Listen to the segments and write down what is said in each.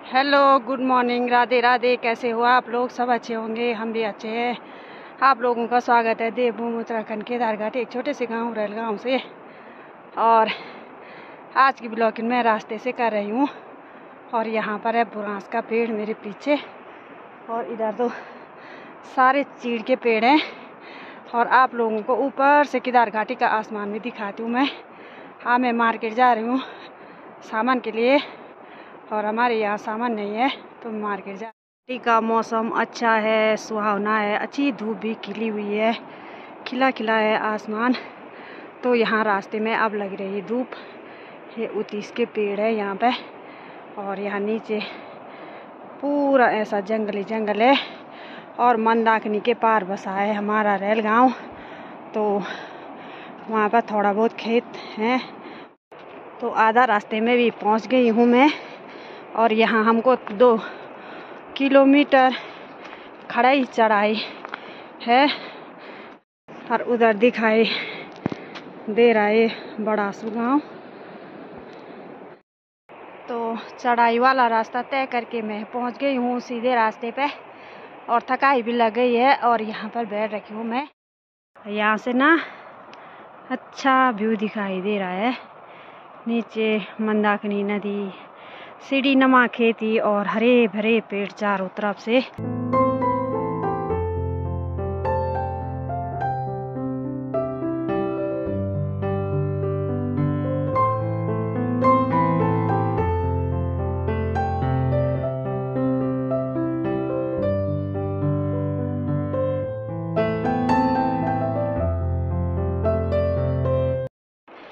Hello, good morning, Radhe Radhe. कैसे हो आप लोग? सब अच्छे होंगे, हम भी अच्छे हैं। आप लोगों का स्वागत है देवभूमि उत्तराखंड केदारघाट, एक छोटे से गांव रेलगांव से। और आज की ब्लॉगिंग मैं रास्ते से कर रही हूँ। और यहाँ पर है बुरांस का पेड़ मेरे पीछे, और इधर तो सारे चीड़ के पेड़ हैं। और आप लोगों को ऊपर से केदारघाटी का आसमान भी दिखाती हूँ मैं। हाँ, मैं मार्केट जा रही हूँ सामान के लिए, और हमारे यहाँ सामान नहीं है तो मार्केट जा। का मौसम अच्छा है, सुहावना है, अच्छी धूप भी खिली हुई है, खिला खिला है आसमान। तो यहाँ रास्ते में अब लग रही धूप। ये उतीस के पेड़ है यहाँ पे, और यहाँ नीचे पूरा ऐसा जंगल ही जंगल है। और मंदाकिनी के पार बसा है हमारा रेलगांव, तो वहाँ पर थोड़ा बहुत खेत है। तो आधा रास्ते में भी पहुँच गई हूँ मैं। और यहाँ हमको 2 किलोमीटर खड़ाई चढ़ाई है, और उधर दिखाई दे रहा है बड़ा गाँव। तो चढ़ाई वाला रास्ता तय करके मैं पहुँच गई हूँ सीधे रास्ते पे, और थकाई भी लग गई है। और यहाँ पर बैठ रखी हूँ मैं। यहाँ से ना अच्छा व्यू दिखाई दे रहा है। नीचे मंदाकिनी नदी, सीढ़ी नमा खेती और हरे भरे पेड़ चारों तरफ से।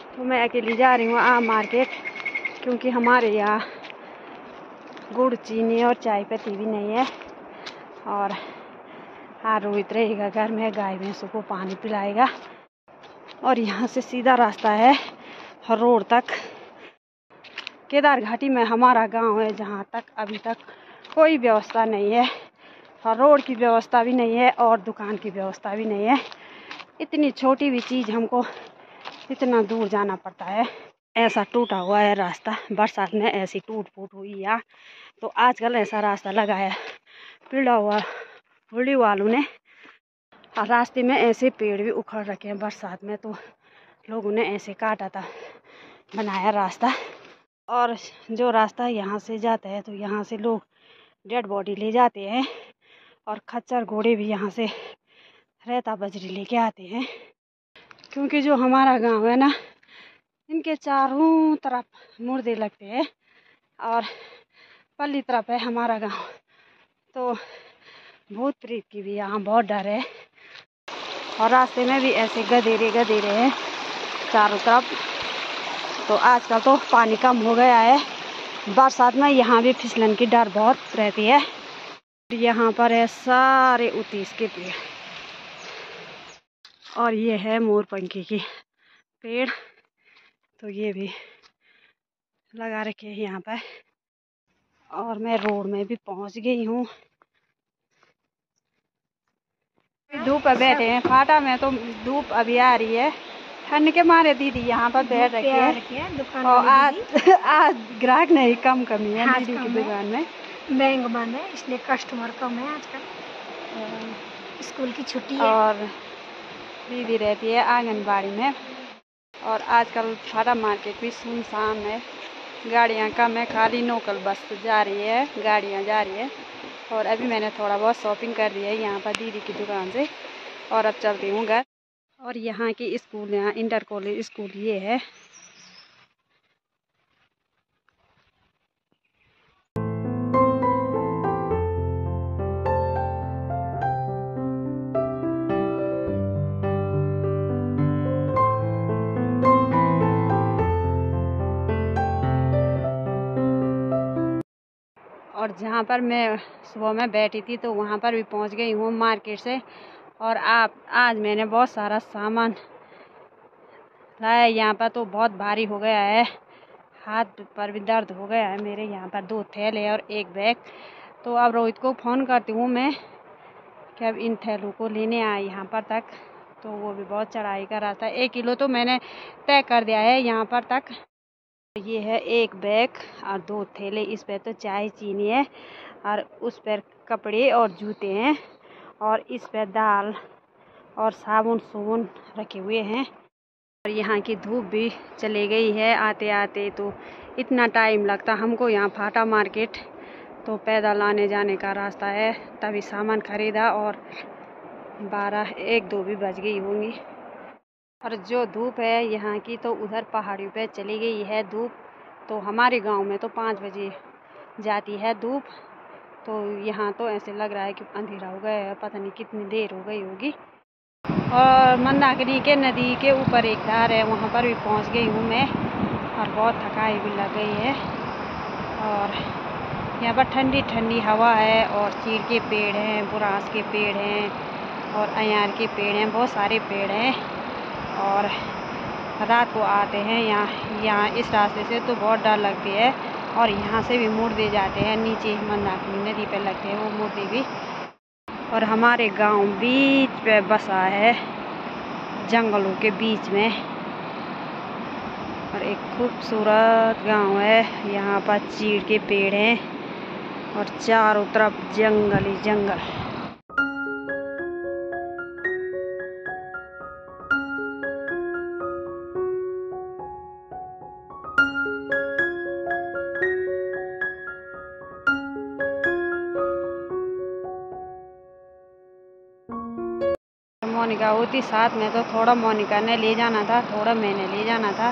तो मैं अकेली जा रही हूँ मार्केट, क्योंकि हमारे यहाँ गुड़, चीनी और चाय पत्ती भी नहीं है। और हाँ, रोहित रहेगा घर में, गाय भैंसों को पानी पिलाएगा। और यहाँ से सीधा रास्ता है रोड तक। केदारघाटी में हमारा गांव है, जहाँ तक अभी तक कोई व्यवस्था नहीं है, और रोड की व्यवस्था भी नहीं है, और दुकान की व्यवस्था भी नहीं है। इतनी छोटी भी चीज़ हमको इतना दूर जाना पड़ता है। ऐसा टूटा हुआ है रास्ता, बरसात में ऐसी टूट फूट हुई है। तो आजकल ऐसा रास्ता लगाया पीड़ा हुआ होली वालों ने। और रास्ते में ऐसे पेड़ भी उखड़ रखे हैं बरसात में, तो लोगों ने ऐसे काटा था, बनाया रास्ता। और जो रास्ता यहाँ से जाता है, तो यहाँ से लोग डेड बॉडी ले जाते हैं, और खच्चर घोड़े भी यहाँ से रेता बजरी लेके आते हैं। क्योंकि जो हमारा गांव है ना, इनके चारों तरफ मुर्दे लगते हैं, और पल्ली तरफ है हमारा गांव। तो भूत प्रेत की भी यहाँ बहुत डर है। और रास्ते में भी ऐसे गधेरे गधेरे हैं चारों तरफ। तो आजकल तो पानी कम हो गया है, बरसात में यहाँ भी फिसलन की डर बहुत रहती है। यहाँ पर है सारे उतीस के पेड़, और ये है मोरपंखी की पेड़, तो ये भी लगा रखे हैं यहाँ पर। और मैं रोड में भी पहुँच गई हूँ। धूप पे बैठे हैं फाटा में, तो धूप अभी आ रही है, ठंड के मारे दीदी यहाँ पर बैठ रखी है। और आज ग्राहक नहीं, कम कमी है दीदी की दुकान में। बैंक बंद है, इसलिए कस्टमर कम है आजकल, स्कूल की छुट्टी है। और दीदी रहती है आंगनबाड़ी में। और आजकल फाटा मार्केट भी सुनसान है, गाड़ियाँ कम है, खाली लोकल बस जा रही है, गाड़ियाँ जा रही है। और अभी मैंने थोड़ा बहुत शॉपिंग कर ली है यहाँ पर दीदी की दुकान से, और अब चलती हूँ घर। और यहाँ की स्कूल, यहाँ इंटर कॉलेज स्कूल ये है। और जहाँ पर मैं सुबह में बैठी थी, तो वहाँ पर भी पहुँच गई हूँ मार्केट से। और आज मैंने बहुत सारा सामान लाया यहाँ पर, तो बहुत भारी हो गया है, हाथ पर भी दर्द हो गया है मेरे। यहाँ पर 2 थैले और 1 बैग। तो अब रोहित को फ़ोन करती हूँ मैं कि अब इन थैलों को लेने आए यहाँ पर तक। तो वो भी बहुत चढ़ाई का रास्ता है, 1 किलो तो मैंने तय कर दिया है यहाँ पर तक। ये है एक बैग और 2 थैले। इस पे तो चाय चीनी है और उस पर कपड़े और जूते हैं और इस पे दाल और साबुन सूबुन रखे हुए हैं। और यहाँ की धूप भी चली गई है। आते आते तो इतना टाइम लगता हमको यहाँ फाटा मार्केट, तो पैदल आने जाने का रास्ता है। तभी सामान खरीदा और 12-1-2 भी बज गई होंगी। और जो धूप है यहाँ की तो उधर पहाड़ियों पे चली गई है धूप। तो हमारे गांव में तो 5 बजे जाती है धूप। तो यहाँ तो ऐसे लग रहा है कि अंधेरा हो गया है, पता नहीं कितनी देर हो गई होगी। और मंदाकिनी के नदी के ऊपर एक धार है, वहाँ पर भी पहुँच गई हूँ मैं और बहुत थकाई भी लग गई है। और यहाँ पर ठंडी ठंडी हवा है और चीड़ के पेड़ हैं, बुरास के पेड़ हैं और अयार के पेड़ हैं, बहुत सारे पेड़ हैं। और रात को आते हैं यहाँ इस रास्ते से तो बहुत डर लगती है। और यहाँ से भी मुर्दे जाते हैं नीचे, मंदाकिनी नदी पे लगते हैं वो मुर्दे भी। और हमारे गांव बीच पे बसा है, जंगलों के बीच में। और एक खूबसूरत गांव है। यहाँ पर चीड़ के पेड़ हैं और चारों तरफ जंगल ही जंगल। मोनिका होती साथ में तो थोड़ा मोनिका ने ले जाना था, थोड़ा मैंने ले जाना था।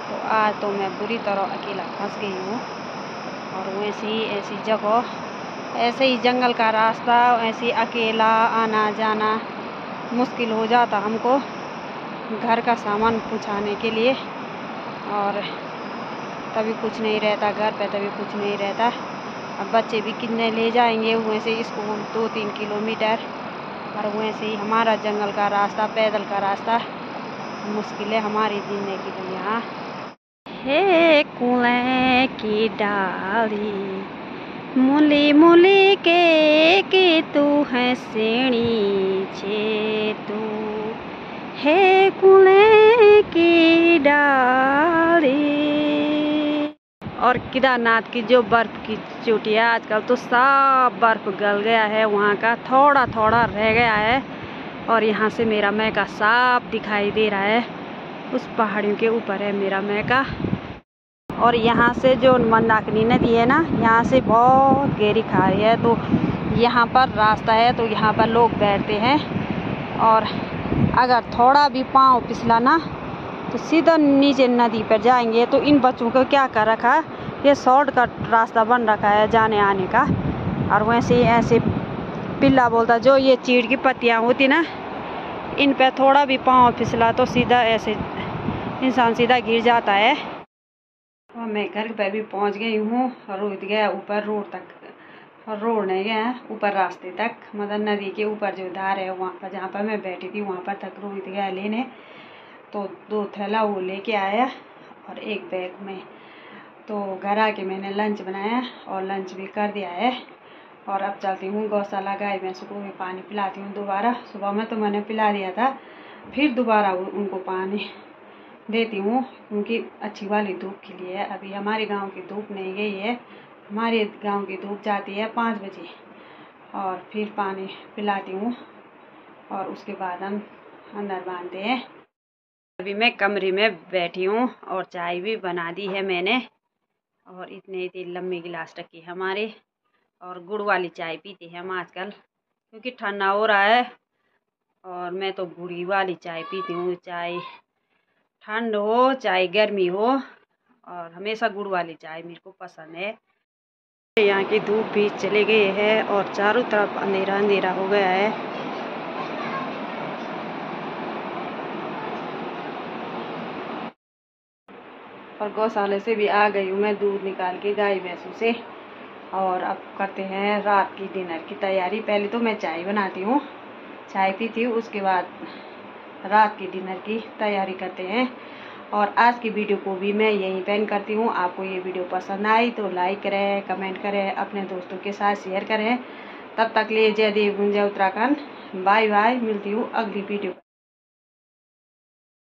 तो आज तो मैं बुरी तरह अकेला फंस गई हूँ। और वैसे ही ऐसी जगह, ऐसे ही जंगल का रास्ता, ऐसे अकेला आना जाना मुश्किल हो जाता हमको घर का सामान पहुँचाने के लिए। और तभी कुछ नहीं रहता घर पे, तभी कुछ नहीं रहता। अब बच्चे भी कितने ले जाएंगे वैसे स्कूल 2-3 किलोमीटर। और वैसे ही हमारा जंगल का रास्ता, पैदल का रास्ता मुश्किल है हमारी ज़िंदगी में यहाँ। हे कुले की डाली मूली मूली के तू है सेणी छे तू, हे कुले की डाली। और केदारनाथ की जो बर्फ़ की चोटी है, आजकल तो सब बर्फ़ गल गया है, वहाँ का थोड़ा थोड़ा रह गया है। और यहाँ से मेरा मैका साफ दिखाई दे रहा है, उस पहाड़ियों के ऊपर है मेरा मैका। और यहाँ से जो मंदाकिनी नदी है ना, यहाँ से बहुत गहरी खाई है। तो यहाँ पर रास्ता है, तो यहाँ पर लोग बैठते हैं। और अगर थोड़ा भी पाँव फिसला ना तो सीधा नीचे नदी पर जाएंगे। तो इन बच्चों को क्या कर रखा है, ये शॉर्टकट रास्ता बन रखा है जाने आने का। और वैसे ही ऐसे पिल्ला बोलता, जो ये चीड़ की पत्तियाँ होती ना, इन पे थोड़ा भी पाँव फिसला तो सीधा ऐसे इंसान सीधा गिर जाता है। और मैं घर पे भी पहुंच गई हूँ। रोहित गया ऊपर रोड तक, और रोड नहीं गया ऊपर रास्ते तक, मतलब नदी के ऊपर जो धार है वहाँ पर, जहाँ पर मैं बैठी थी वहाँ पर तक रोहित गया लेने। तो 2 थैला वो लेके आया और एक बैग में। तो घर आके मैंने लंच बनाया और लंच भी कर दिया है। और अब चलती हूँ गौशाला, गाय भैंसों को भी पानी पिलाती हूँ दोबारा। सुबह में तो मैंने पिला दिया था, फिर दोबारा उनको पानी देती हूँ, क्योंकि अच्छी वाली धूप के लिए है। अभी हमारे गांव की धूप नहीं गई है, हमारे गांव की धूप जाती है 5 बजे। और फिर पानी पिलाती हूँ और उसके बाद हम अंदर बांधते हैं। अभी मैं कमरे में बैठी हूँ और चाय भी बना दी है मैंने। और इतने लंबे गिलास रखे हमारे, और गुड़ वाली चाय पीते हैं हम आजकल, क्योंकि ठंडा हो रहा है। और मैं तो गुड़ी वाली चाय पीती हूँ, चाय ठंड हो चाहे गर्मी हो, और हमेशा गुड़ वाली चाय मेरे को पसंद है। यहाँ की धूप भी चली गई है और चारों तरफ अंधेरा अंधेरा हो गया है। और गौशाले से भी आ गई हूँ मैं दूध निकाल के गाय भैंसों से। और अब करते हैं रात की डिनर की तैयारी। पहले तो मैं चाय बनाती हूँ, चाय पीती हूँ, उसके बाद रात की डिनर की तैयारी करते हैं। और आज की वीडियो को भी मैं यहीं पे एंड करती हूँ। आपको ये वीडियो पसंद आई तो लाइक करें, कमेंट करें, अपने दोस्तों के साथ शेयर करें। तब तक लिए जय देव जय उत्तराखंड। बाय बाय, मिलती हूँ अगली वीडियो।